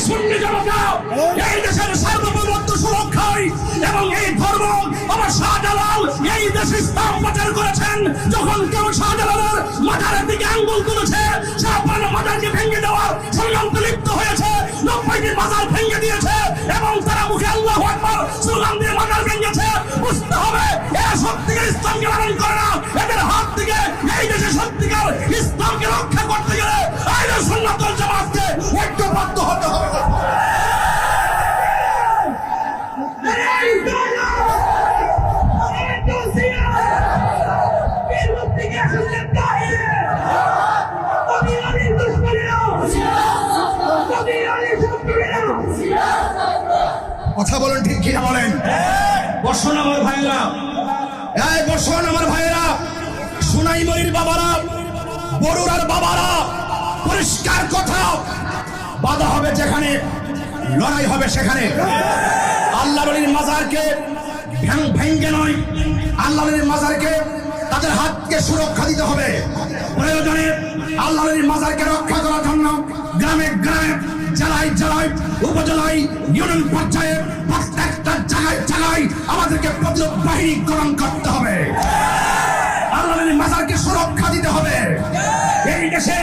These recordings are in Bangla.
সুন্নি জনতা এই দেশের সার্বভৌমত্ব সুরক্ষায় এবং এই ধর্ম আমার শাহজালাল এই দেশে ইসলাম প্রচার করেছেন। যখন কেউ শাহজালালের মাজারের দিকে আঙ্গুল তুলেছে, শাহজালাল মাজারকে ভেঙে দেওয়ার ষড়যন্ত্রে লিপ্ত হয়েছে, 90টি মাজার ভেঙে দিয়েছে এবং তারা মুখে আল্লাহু আকবার স্লোগান দিয়ে মাজার ভেঙেছে। বুঝতে হবে এরা সত্যিকার ইসলামকে লালন করে না। এদের হাত থেকে এই দেশে সত্যিকার ইসলামকে রক্ষা করতে গেলে আহলে সুন্নাত ওয়াল জামাতকে ঐক্যবদ্ধ হতে হবে। কথা বলেন, ঠিক কিনা বলেন? বর্ষণ আমার ভাইরা, এই বর্ষণ আমার ভাইয়েরা, সোনাইমুড়ির বাবারা, বড়ুরার বাবারা, পরিষ্কার কথা, বাধা হবে যেখানে, লড়াই হবে সেখানে। আল্লাহর ওলির মাজারকে ভেঙ্গে নয়, আল্লাহর ওলির মাজারকে তাদের হাতকে সুরক্ষা দিতে হবে। প্রয়োজনে আল্লাহর ওলির মাজারকে রক্ষা করার জন্য গ্রামে গ্রামে, জেলায় জেলায়, উপজেলায়, ইউনিয়ন পর্যায়ে প্রত্যেকটা জায়গায় জায়গায় আমাদেরকে প্রতিরোধ বাহিনী গ্রহণ করতে হবে। আল্লাহর মাজারকে সুরক্ষা দিতে হবে। এই দেশে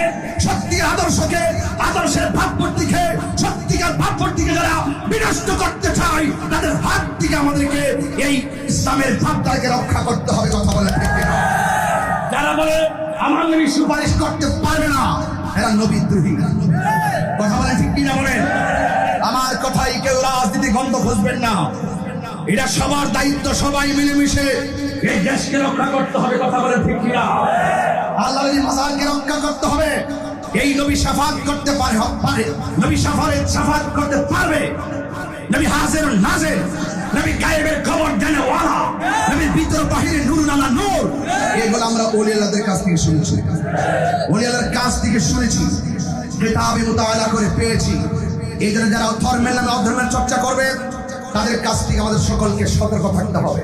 সত্যিকার আদর্শকে, আদর্শের ভাবমূর্তিকে, সত্যিকার ভাবমূর্তিকে যারা বিনষ্ট করতে চায় তাদের হাত থেকে আমাদেরকে এই ইসলামের ভাবটাকে রক্ষা করতে হবে। কথা বলে ঠিক কিনা? যারা বলে আমার নবী সুপারিশ করতে পারবে না, এরা নবী দ্রোহী। কথা বলে ঠিক কিনা বলেন? আমার কথাই কেউ রাজনীতি গন্ধ খুঁজবেন না। এটা সবার দায়িত্ব, সবাই মিলেমিশে এই দেশকে রক্ষা করতে হবে। কথা বলে ঠিক কিনা? আল্লাহর মাজারকে রক্ষা করতে হবে। এই নবী শাফাত করতে পারে, নবী শাফাত করতে পারবে। নবী হাজির নাজির, নবী গায়েবের খবর জানে ওয়ালা, নবী ভিতর বাহিরে নূর নানা নূর। এগুলো আমরা ওলি আল্লাহদের কাছ থেকে শুনেছি, ওলি আল্লাহর কাছ থেকে শুনেছি, কিতাবে মুতাআলা করে পেয়েছি। এই জন্য যারা ধর্মের নামে অধর্মের চর্চা করবে তাদের কাছ থেকে আমাদের সকলকে সতর্ক থাকতে হবে।